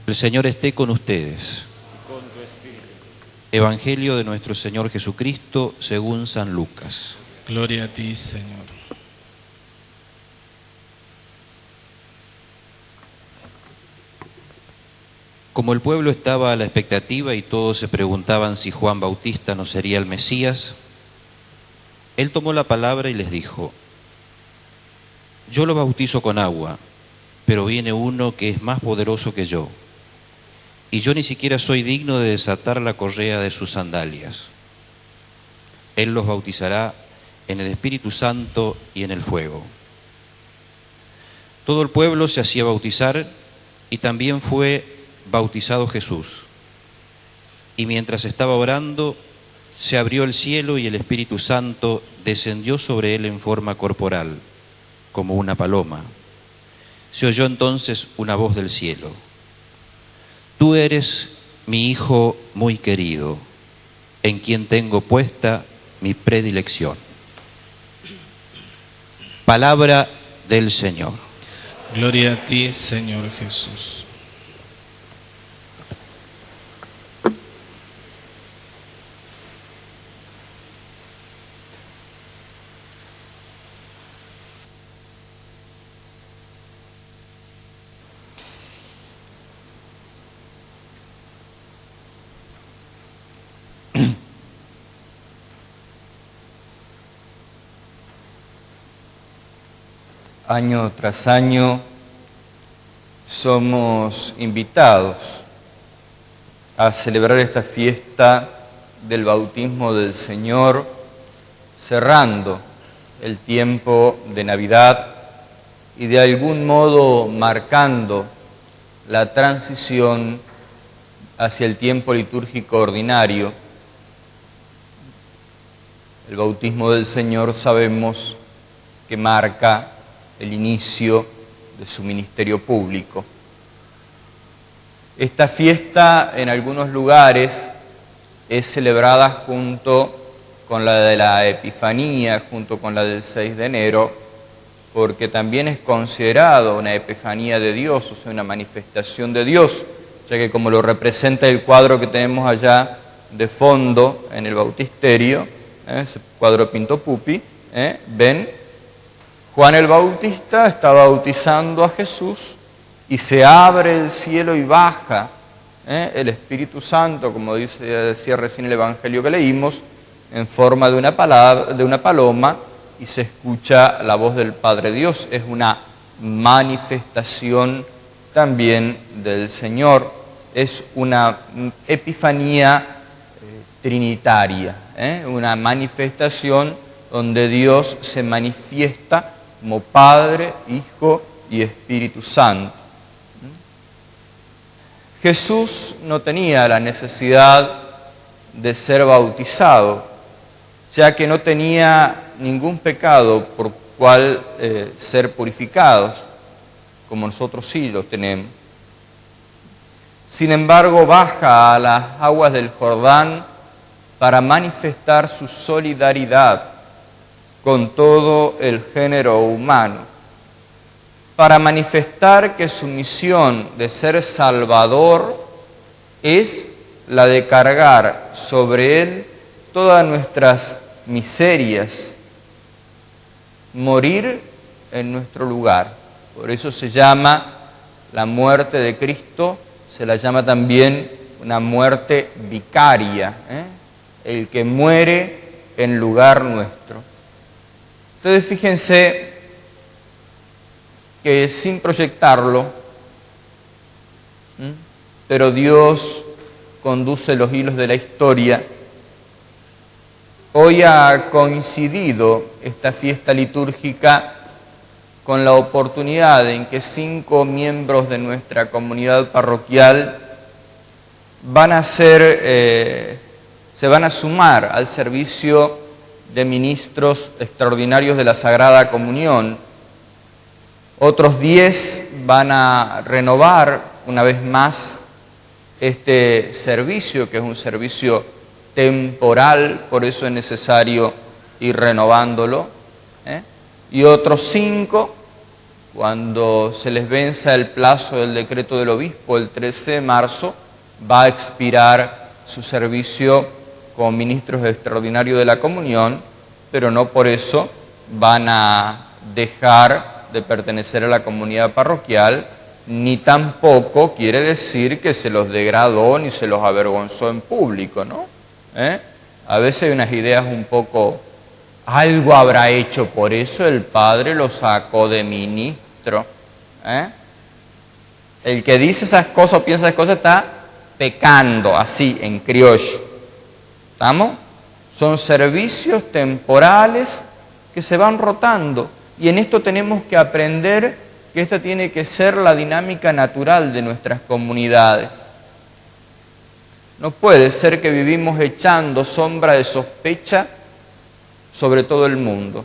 El Señor esté con ustedes. Y con tu espíritu. Evangelio de nuestro Señor Jesucristo según San Lucas. Gloria a ti, Señor. Como el pueblo estaba a la expectativa y todos se preguntaban si Juan Bautista no sería el Mesías, él tomó la palabra y les dijo: Yo lo bautizo con agua, pero viene uno que es más poderoso que yo, y yo ni siquiera soy digno de desatar la correa de sus sandalias. Él los bautizará en el Espíritu Santo y en el fuego. Todo el pueblo se hacía bautizar y también fue bautizado Jesús. Y mientras estaba orando, se abrió el cielo y el Espíritu Santo descendió sobre él en forma corporal, como una paloma. Se oyó entonces una voz del cielo: Tú eres mi Hijo muy querido, en quien tengo puesta mi predilección. Palabra del Señor. Gloria a ti, Señor Jesús. Año tras año somos invitados a celebrar esta fiesta del bautismo del Señor, cerrando el tiempo de Navidad y de algún modo marcando la transición hacia el tiempo litúrgico ordinario. El bautismo del Señor sabemos que marca el inicio de su ministerio público. Esta fiesta en algunos lugares es celebrada junto con la de la Epifanía, junto con la del 6 de enero, porque también es considerado una Epifanía de Dios, o sea, una manifestación de Dios, ya que como lo representa el cuadro que tenemos allá de fondo en el bautisterio, ese cuadro Pinto Pupi, ven, Juan el Bautista está bautizando a Jesús y se abre el cielo y baja el Espíritu Santo, como decía recién el Evangelio que leímos, en forma de una paloma, y se escucha la voz del Padre Dios. Es una manifestación también del Señor. Es una epifanía trinitaria, una manifestación donde Dios se manifiesta como Padre, Hijo y Espíritu Santo. Jesús no tenía la necesidad de ser bautizado, ya que no tenía ningún pecado por cual ser purificados, como nosotros sí lo tenemos. Sin embargo, baja a las aguas del Jordán para manifestar su solidaridad con todo el género humano, para manifestar que su misión de ser Salvador es la de cargar sobre Él todas nuestras miserias, morir en nuestro lugar. Por eso se llama la muerte de Cristo, se la llama también una muerte vicaria, el que muere en lugar nuestro. Entonces fíjense que sin proyectarlo, pero Dios conduce los hilos de la historia. Hoy ha coincidido esta fiesta litúrgica con la oportunidad en que 5 miembros de nuestra comunidad parroquial se van a sumar al servicio de ministros extraordinarios de la Sagrada Comunión. Otros 10 van a renovar una vez más este servicio, que es un servicio temporal, por eso es necesario ir renovándolo. Y otros 5 cuando se les venza el plazo del decreto del obispo, el 13 de marzo, va a expirar su servicio como ministros extraordinarios de la comunión, pero no por eso van a dejar de pertenecer a la comunidad parroquial, ni tampoco quiere decir que se los degradó ni se los avergonzó en público, ¿no? A veces hay unas ideas un poco, algo habrá hecho, por eso el padre lo sacó de ministro. El que dice esas cosas o piensa esas cosas está pecando, así, en criollo. ¿Estamos? Son servicios temporales que se van rotando. Y en esto tenemos que aprender que esta tiene que ser la dinámica natural de nuestras comunidades. No puede ser que vivimos echando sombra de sospecha sobre todo el mundo.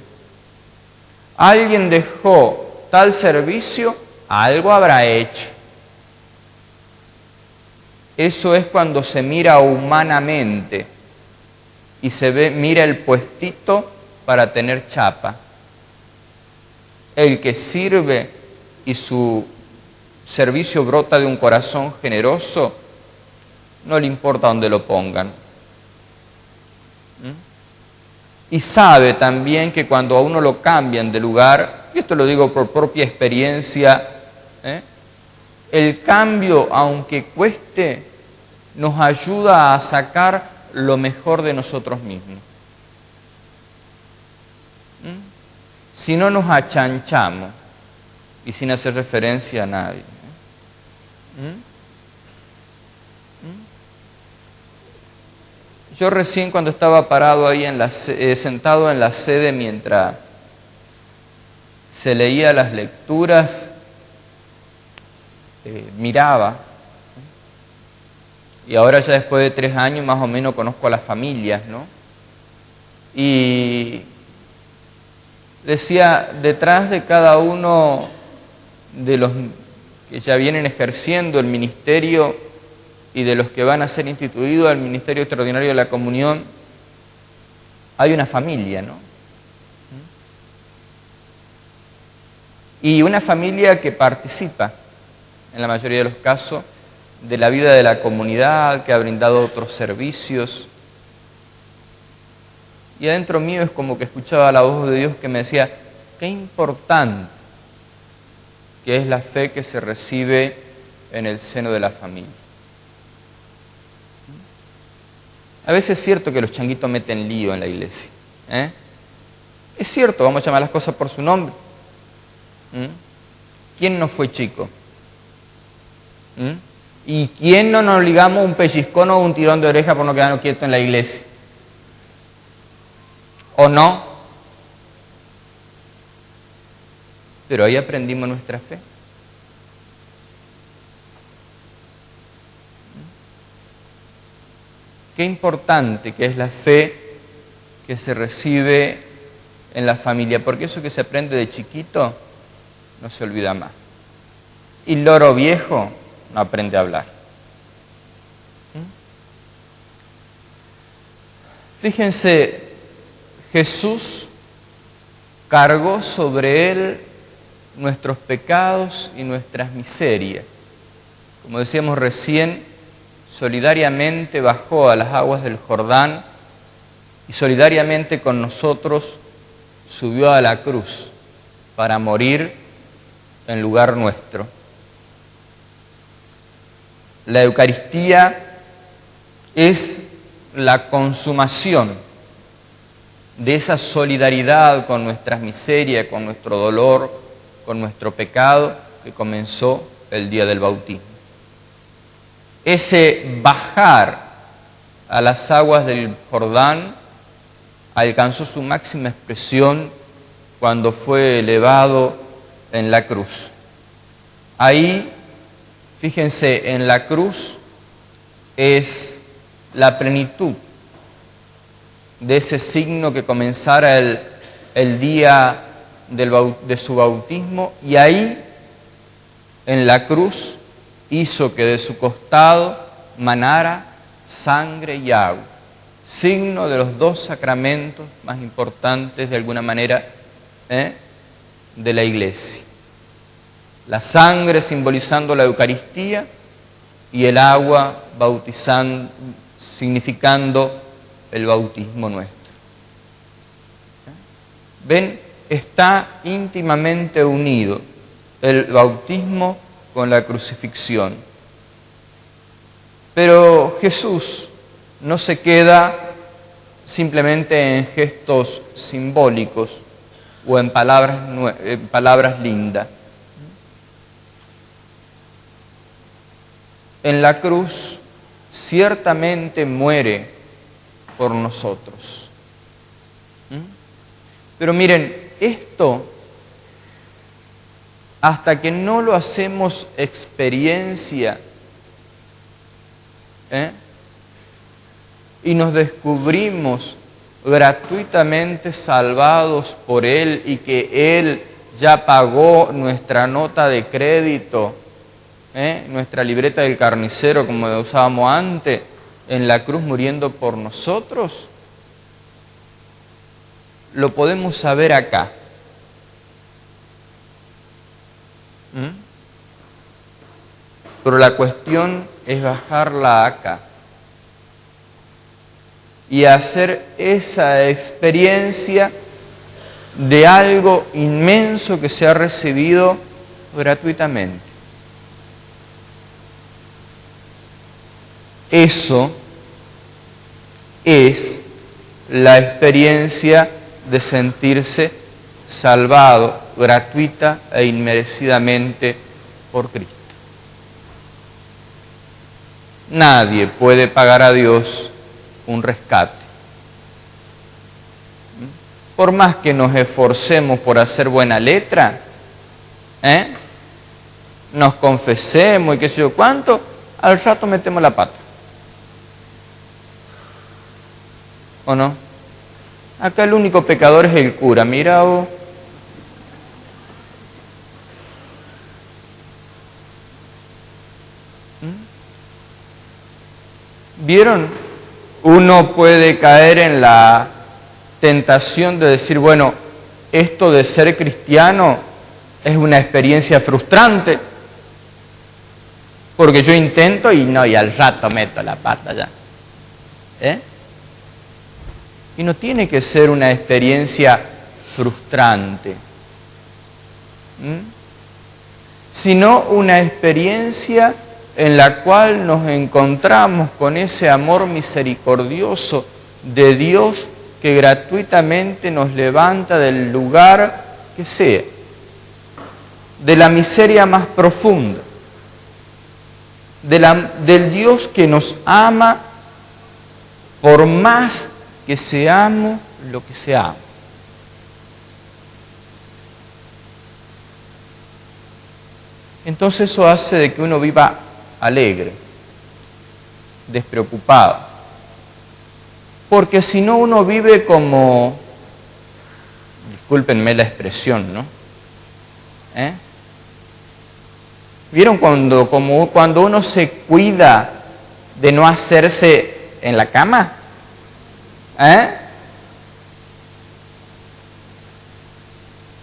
Alguien dejó tal servicio, algo habrá hecho. Eso es cuando se mira humanamente y mira el puestito para tener chapa. El que sirve y su servicio brota de un corazón generoso, no le importa dónde lo pongan. Y sabe también que cuando a uno lo cambian de lugar, y esto lo digo por propia experiencia, el cambio, aunque cueste, nos ayuda a sacar lo mejor de nosotros mismos. Si no nos achanchamos, y sin hacer referencia a nadie. Yo recién cuando estaba parado ahí sentado en la sede mientras se leía las lecturas, miraba, y ahora ya después de 3 años más o menos conozco a las familias, ¿no? Y decía, detrás de cada uno de los que ya vienen ejerciendo el ministerio y de los que van a ser instituidos al Ministerio Extraordinario de la Comunión, hay una familia, ¿no? Y una familia que participa, en la mayoría de los casos, de la vida de la comunidad, que ha brindado otros servicios. Y adentro mío es como que escuchaba la voz de Dios que me decía, qué importante que es la fe que se recibe en el seno de la familia. A veces es cierto que los changuitos meten lío en la iglesia. Es cierto, vamos a llamar las cosas por su nombre. ¿Quién no fue chico? ¿Y quién no nos ligamos un pellizcón o un tirón de oreja por no quedarnos quietos en la iglesia? ¿O no? Pero ahí aprendimos nuestra fe. Qué importante que es la fe que se recibe en la familia, porque eso que se aprende de chiquito no se olvida más. Y el loro viejo no aprende a hablar. Fíjense, Jesús cargó sobre él nuestros pecados y nuestras miserias. Como decíamos recién, solidariamente bajó a las aguas del Jordán y solidariamente con nosotros subió a la cruz para morir en lugar nuestro. La Eucaristía es la consumación de esa solidaridad con nuestras miserias, con nuestro dolor, con nuestro pecado que comenzó el día del bautismo. Ese bajar a las aguas del Jordán alcanzó su máxima expresión cuando fue elevado en la cruz. Ahí, fíjense, en la cruz es la plenitud de ese signo que comenzara el día de su bautismo, y ahí, en la cruz, hizo que de su costado manara sangre y agua, signo de los 2 sacramentos más importantes, de alguna manera, de la Iglesia. La sangre simbolizando la Eucaristía y el agua bautizando, significando el bautismo nuestro. ¿Ven? Está íntimamente unido el bautismo con la crucifixión. Pero Jesús no se queda simplemente en gestos simbólicos o en palabras lindas. En la cruz ciertamente muere por nosotros. Pero miren, esto, hasta que no lo hacemos experiencia, y nos descubrimos gratuitamente salvados por Él y que Él ya pagó nuestra nota de crédito, nuestra libreta del carnicero, como la usábamos antes, en la cruz muriendo por nosotros, lo podemos saber acá. Pero la cuestión es bajarla acá y hacer esa experiencia de algo inmenso que se ha recibido gratuitamente. Eso es la experiencia de sentirse salvado gratuita e inmerecidamente por Cristo. Nadie puede pagar a Dios un rescate. Por más que nos esforcemos por hacer buena letra, nos confesemos y qué sé yo cuánto, al rato metemos la pata. ¿O no? Acá el único pecador es el cura, mira vos. ¿Vieron? Uno puede caer en la tentación de decir, bueno, esto de ser cristiano es una experiencia frustrante, porque yo intento y al rato meto la pata ya. Y no tiene que ser una experiencia frustrante, sino una experiencia en la cual nos encontramos con ese amor misericordioso de Dios que gratuitamente nos levanta del lugar que sea, de la miseria más profunda, del Dios que nos ama por más que seamos lo que seamos. Entonces eso hace de que uno viva alegre, despreocupado. Porque si no uno vive como, discúlpenme la expresión, ¿no? ¿Vieron cuando uno se cuida de no hacerse en la cama?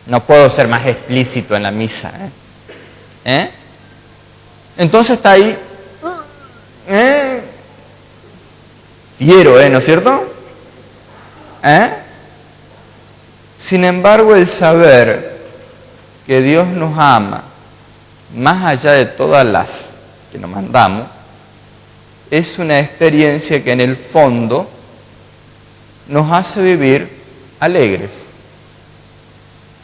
No puedo ser más explícito en la misa. Entonces está ahí, fiero, ¿no es cierto? Sin embargo, el saber que Dios nos ama, más allá de todas las que nos mandamos, es una experiencia que en el fondo nos hace vivir alegres.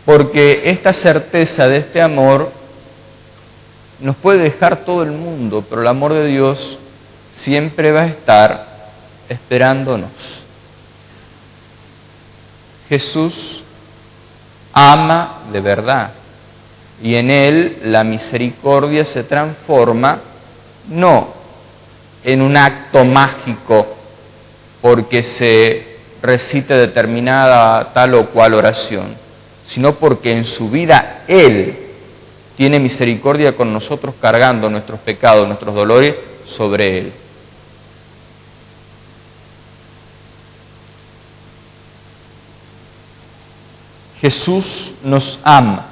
Porque esta certeza de este amor nos puede dejar todo el mundo, pero el amor de Dios siempre va a estar esperándonos. Jesús ama de verdad y en Él la misericordia se transforma no en un acto mágico porque se recite determinada tal o cual oración, sino porque en su vida Él tiene misericordia con nosotros cargando nuestros pecados, nuestros dolores sobre Él. Jesús nos ama.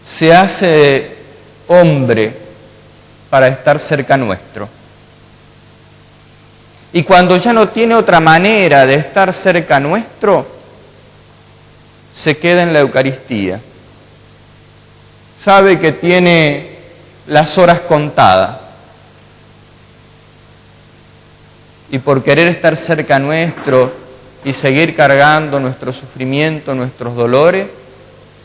se hace hombre para estar cerca nuestro. Y cuando ya no tiene otra manera de estar cerca nuestro, se queda en la Eucaristía. Sabe que tiene las horas contadas. Y por querer estar cerca nuestro y seguir cargando nuestro sufrimiento, nuestros dolores,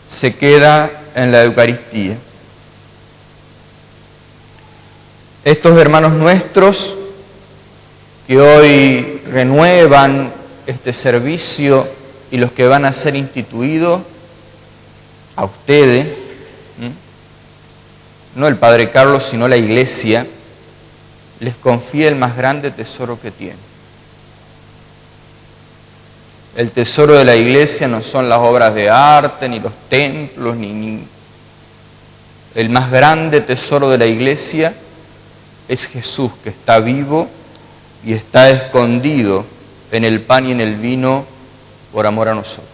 se queda en la Eucaristía. Estos hermanos nuestros que hoy renuevan este servicio y los que van a ser instituidos, a ustedes, no el Padre Carlos, sino la Iglesia, les confía el más grande tesoro que tienen. El tesoro de la Iglesia no son las obras de arte, ni los templos, ni... El más grande tesoro de la Iglesia es Jesús, que está vivo y está escondido en el pan y en el vino por amor a nosotros.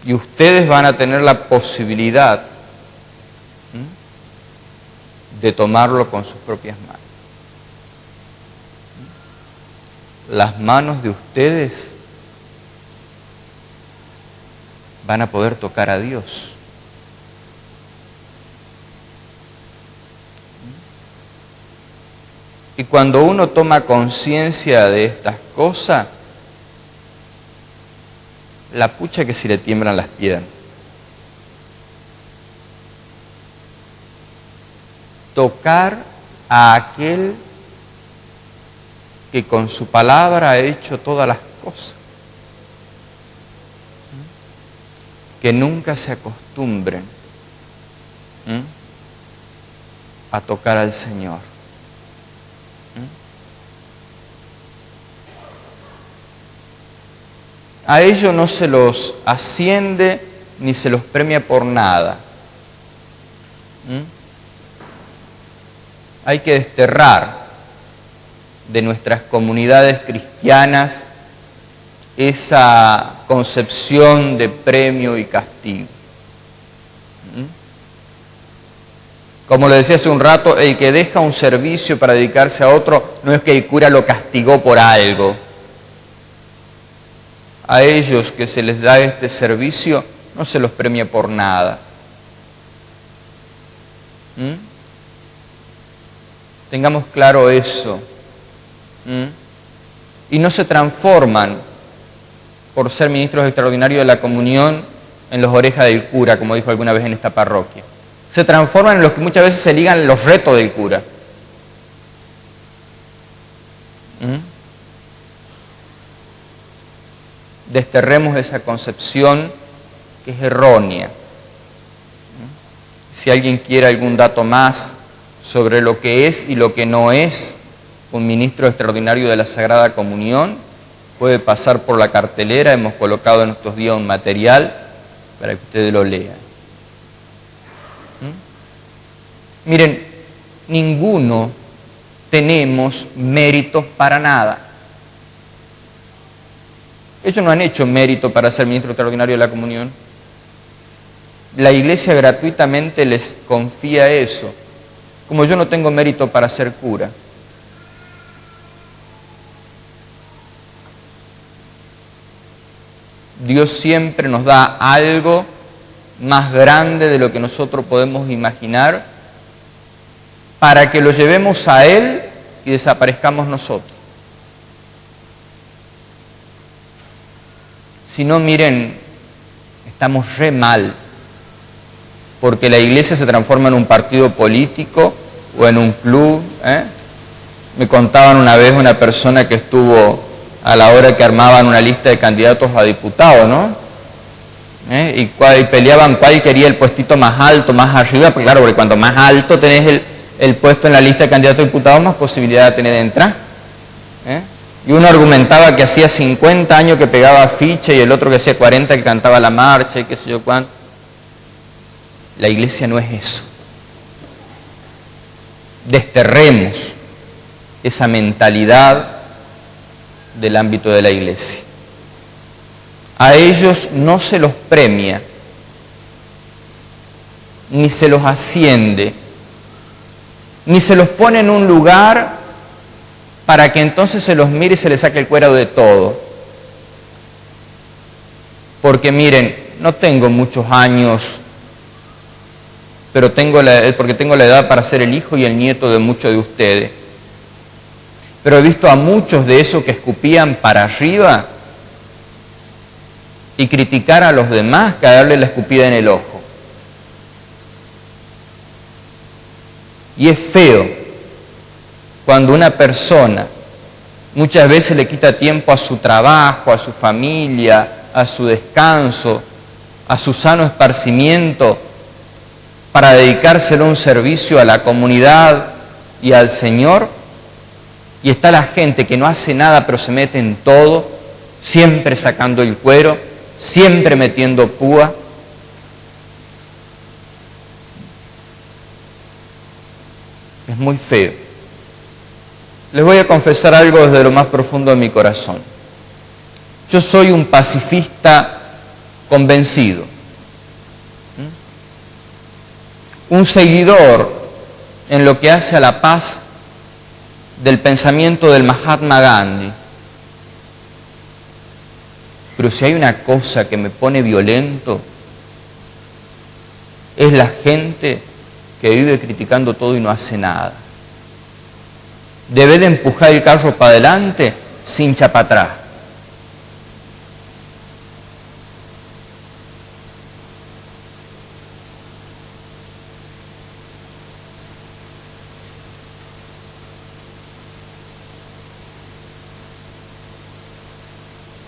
Y ustedes van a tener la posibilidad de tomarlo con sus propias manos. Las manos de ustedes van a poder tocar a Dios. Y cuando uno toma conciencia de estas cosas, la pucha que si le tiemblan las piernas. Tocar a aquel que con su palabra ha hecho todas las cosas. Que nunca se acostumbren a tocar al Señor. A ellos no se los asciende ni se los premia por nada. Hay que desterrar de nuestras comunidades cristianas esa concepción de premio y castigo. Como le decía hace un rato, el que deja un servicio para dedicarse a otro no es que el cura lo castigó por algo. A ellos que se les da este servicio no se los premia por nada. Tengamos claro eso. Y no se transforman por ser ministros extraordinarios de la comunión en los orejas del cura, como dijo alguna vez en esta parroquia. Se transforman en los que muchas veces se ligan los retos del cura. Desterremos esa concepción que es errónea. Si alguien quiere algún dato más sobre lo que es y lo que no es un ministro extraordinario de la Sagrada Comunión, puede pasar por la cartelera. Hemos colocado en estos días un material para que ustedes lo lean. Miren, ninguno tenemos méritos para nada. Ellos no han hecho mérito para ser ministro extraordinario de la comunión. La Iglesia gratuitamente les confía eso. Como yo no tengo mérito para ser cura. Dios siempre nos da algo más grande de lo que nosotros podemos imaginar para que lo llevemos a Él y desaparezcamos nosotros. Si no, miren, estamos re mal, porque la Iglesia se transforma en un partido político o en un club. Me contaban una vez una persona que estuvo a la hora que armaban una lista de candidatos a diputados, ¿no? Y peleaban cuál quería el puestito más alto, más arriba, porque claro, porque cuanto más alto tenés el puesto en la lista de candidatos a diputados, más posibilidad tenés de entrar. Y uno argumentaba que hacía 50 años que pegaba ficha y el otro que hacía 40 que cantaba la marcha y qué sé yo cuánto. La Iglesia no es eso. Desterremos esa mentalidad del ámbito de la Iglesia. A ellos no se los premia ni se los asciende, ni se los pone en un lugar para que entonces se los mire y se les saque el cuero de todo. Porque miren, no tengo muchos años, pero porque tengo la edad para ser el hijo y el nieto de muchos de ustedes. Pero he visto a muchos de esos que escupían para arriba y criticar a los demás que a darle la escupida en el ojo. Y es feo cuando una persona muchas veces le quita tiempo a su trabajo, a su familia, a su descanso, a su sano esparcimiento, para dedicárselo a un servicio a la comunidad y al Señor, y está la gente que no hace nada pero se mete en todo, siempre sacando el cuero, siempre metiendo púa. Es muy feo. Les voy a confesar algo desde lo más profundo de mi corazón. Yo soy un pacifista convencido, un seguidor en lo que hace a la paz del pensamiento del Mahatma Gandhi. Pero si hay una cosa que me pone violento, es la gente que vive criticando todo y no hace nada. Debe de empujar el carro para adelante sin echar para atrás.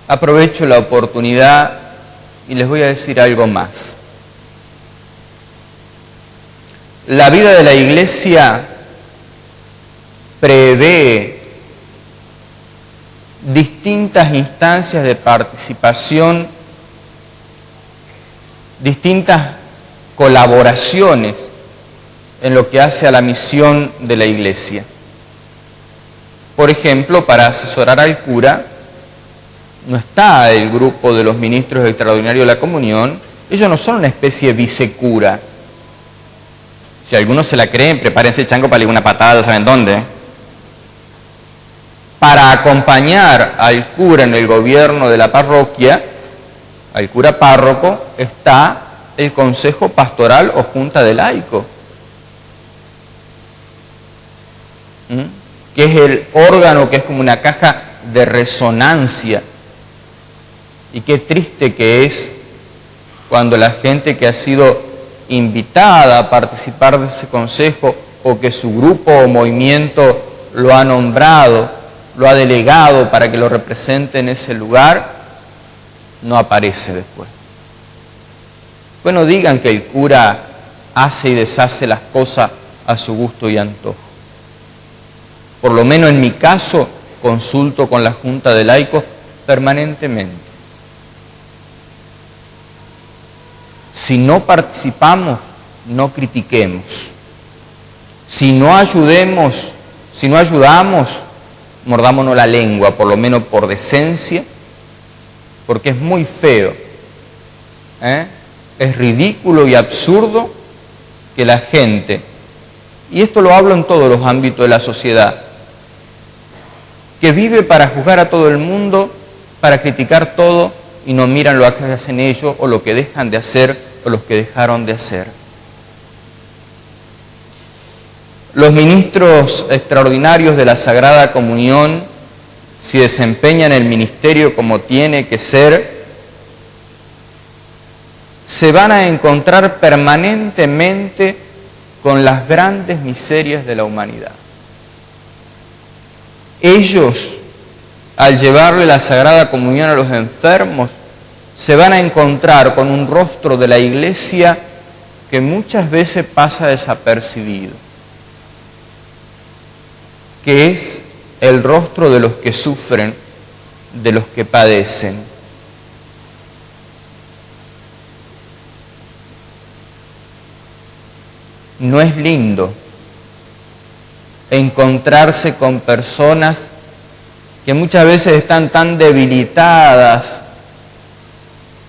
Aprovecho la oportunidad y les voy a decir algo más. La vida de la Iglesia prevé distintas instancias de participación, distintas colaboraciones en lo que hace a la misión de la Iglesia. Por ejemplo, para asesorar al cura, no está el grupo de los ministros extraordinarios de la comunión. Ellos no son una especie de vicecura. Si algunos se la creen, prepárense el chango para darle una patada, ¿saben dónde? Para acompañar al cura en el gobierno de la parroquia, al cura párroco, está el consejo pastoral o junta de laicos, que es el órgano que es como una caja de resonancia. Y qué triste que es cuando la gente que ha sido invitada a participar de ese consejo o que su grupo o movimiento lo ha nombrado, lo ha delegado para que lo represente en ese lugar, no aparece después. Bueno, digan que el cura hace y deshace las cosas a su gusto y antojo. Por lo menos en mi caso, consulto con la Junta de Laicos permanentemente. Si no participamos, no critiquemos. Si no ayudamos, mordámonos la lengua, por lo menos por decencia, porque es muy feo. Es ridículo y absurdo que la gente, y esto lo hablo en todos los ámbitos de la sociedad, que vive para juzgar a todo el mundo, para criticar todo, y no miran lo que hacen ellos, o lo que dejan de hacer, o los que dejaron de hacer. Los ministros extraordinarios de la Sagrada Comunión, si desempeñan el ministerio como tiene que ser, se van a encontrar permanentemente con las grandes miserias de la humanidad. Ellos, al llevarle la Sagrada Comunión a los enfermos, se van a encontrar con un rostro de la Iglesia que muchas veces pasa desapercibido, que es el rostro de los que sufren, de los que padecen. No es lindo encontrarse con personas que muchas veces están tan debilitadas,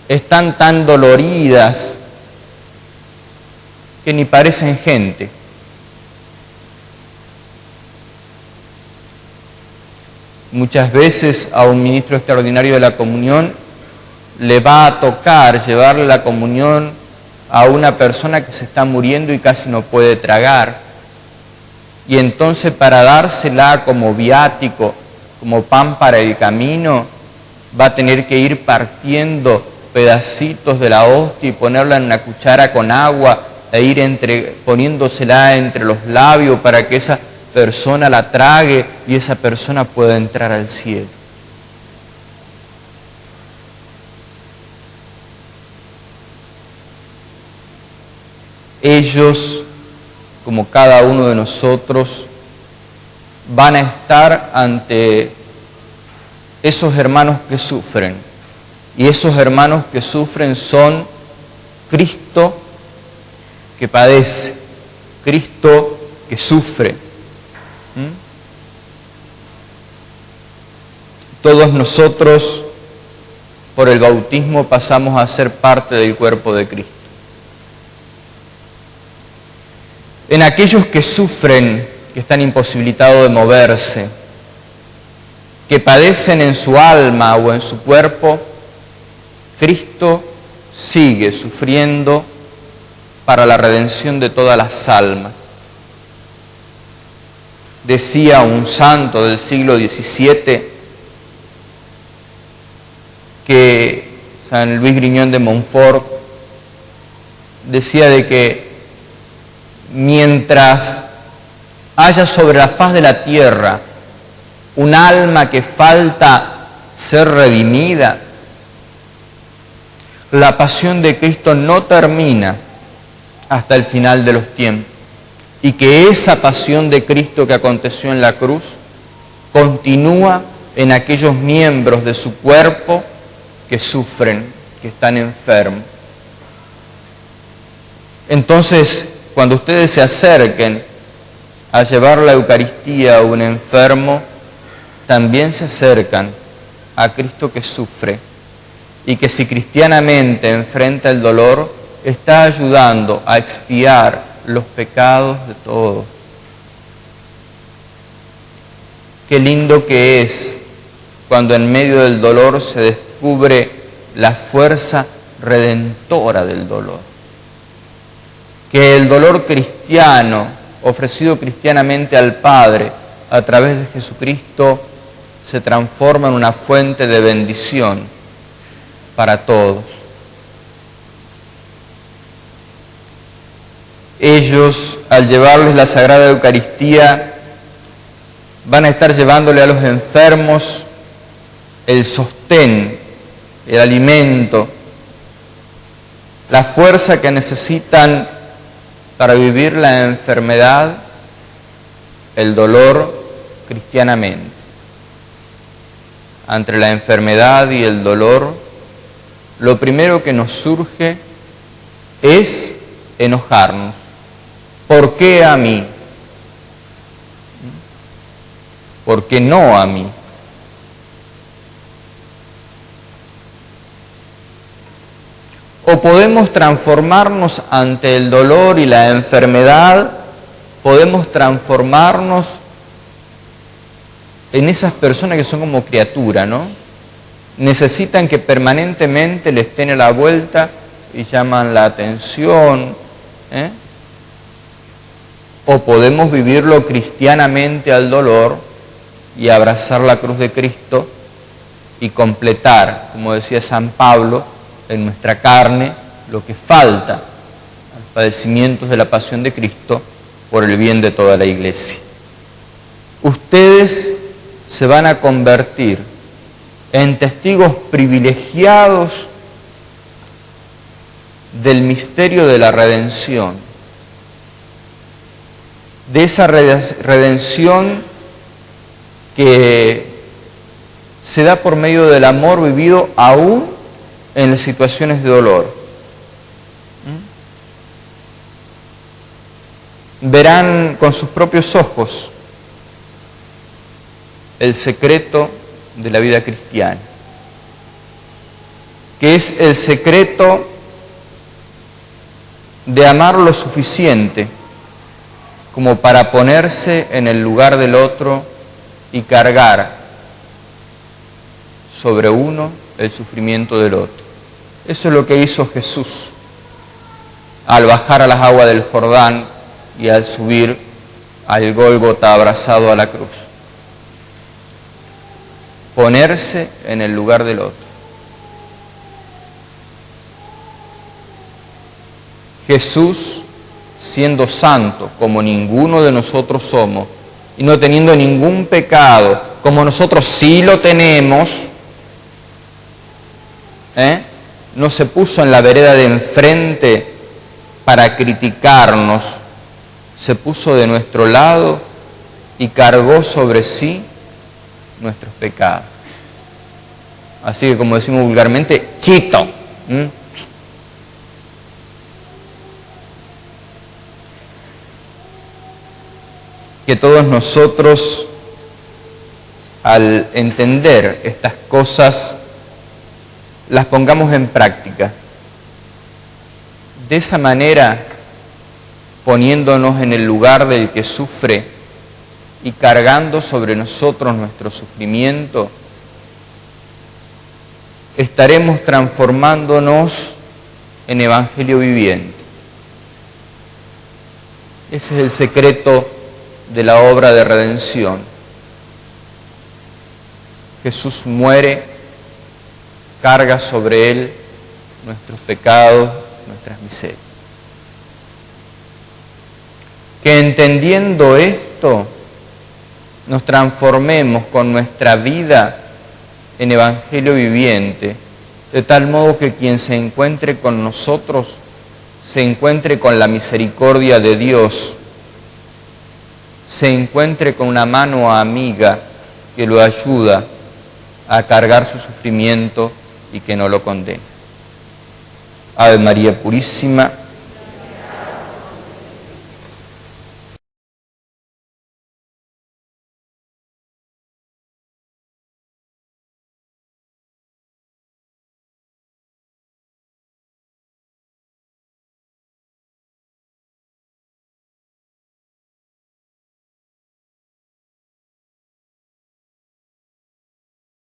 están tan doloridas, que ni parecen gente. Muchas veces a un ministro extraordinario de la comunión le va a tocar llevarle la comunión a una persona que se está muriendo y casi no puede tragar. Y entonces para dársela como viático, como pan para el camino, va a tener que ir partiendo pedacitos de la hostia y ponerla en una cuchara con agua e ir poniéndosela entre los labios para que esa persona la trague y esa persona pueda entrar al cielo. Ellos, como cada uno de nosotros, van a estar ante esos hermanos que sufren. Y esos hermanos que sufren son Cristo que padece, Cristo que sufre. Todos nosotros, por el bautismo, pasamos a ser parte del cuerpo de Cristo. En aquellos que sufren, que están imposibilitados de moverse, que padecen en su alma o en su cuerpo, Cristo sigue sufriendo para la redención de todas las almas. Decía un santo del siglo XVII que San Luis Griñón de Montfort decía de que mientras haya sobre la faz de la tierra un alma que falta ser redimida, la pasión de Cristo no termina hasta el final de los tiempos. Y que esa pasión de Cristo que aconteció en la cruz continúa en aquellos miembros de su cuerpo que sufren, que están enfermos. Entonces, cuando ustedes se acerquen a llevar la Eucaristía a un enfermo, también se acercan a Cristo que sufre y que si cristianamente enfrenta el dolor, está ayudando a expiar los pecados de todos. Qué lindo que es cuando en medio del dolor se descubre la fuerza redentora del dolor. Que el dolor cristiano, ofrecido cristianamente al Padre a través de Jesucristo, se transforma en una fuente de bendición para todos. Ellos, al llevarles la Sagrada Eucaristía, van a estar llevándole a los enfermos el sostén, el alimento, la fuerza que necesitan para vivir la enfermedad, el dolor cristianamente. Ante la enfermedad y el dolor, lo primero que nos surge es enojarnos. ¿Por qué a mí? ¿Por qué no a mí? O podemos transformarnos ante el dolor y la enfermedad, podemos transformarnos en esas personas que son como criatura, ¿no? Necesitan que permanentemente les estén a la vuelta y llaman la atención, O podemos vivirlo cristianamente al dolor y abrazar la cruz de Cristo y completar, como decía San Pablo, en nuestra carne lo que falta a los padecimientos de la pasión de Cristo por el bien de toda la Iglesia. Ustedes se van a convertir en testigos privilegiados del misterio de la redención, de esa redención que se da por medio del amor vivido aún en las situaciones de dolor. Verán con sus propios ojos el secreto de la vida cristiana, que es el secreto de amar lo suficiente como para ponerse en el lugar del otro y cargar sobre uno el sufrimiento del otro. Eso es lo que hizo Jesús al bajar a las aguas del Jordán y al subir al Gólgota abrazado a la cruz. Ponerse en el lugar del otro. Jesús, siendo santo como ninguno de nosotros somos y no teniendo ningún pecado como nosotros sí lo tenemos, no se puso en la vereda de enfrente para criticarnos, se puso de nuestro lado y cargó sobre sí nuestros pecados. Así que, como decimos vulgarmente, chito. Que todos nosotros, al entender estas cosas, las pongamos en práctica. De esa manera, poniéndonos en el lugar del que sufre y cargando sobre nosotros nuestro sufrimiento, estaremos transformándonos en evangelio viviente. Ese es el secreto de la obra de redención. Jesús muere, carga sobre él nuestros pecados, nuestras miserias. Que entendiendo esto, nos transformemos con nuestra vida en evangelio viviente, de tal modo que quien se encuentre con nosotros se encuentre con la misericordia de Dios, se encuentre con una mano amiga que lo ayuda a cargar su sufrimiento y que no lo condena. Ave María Purísima,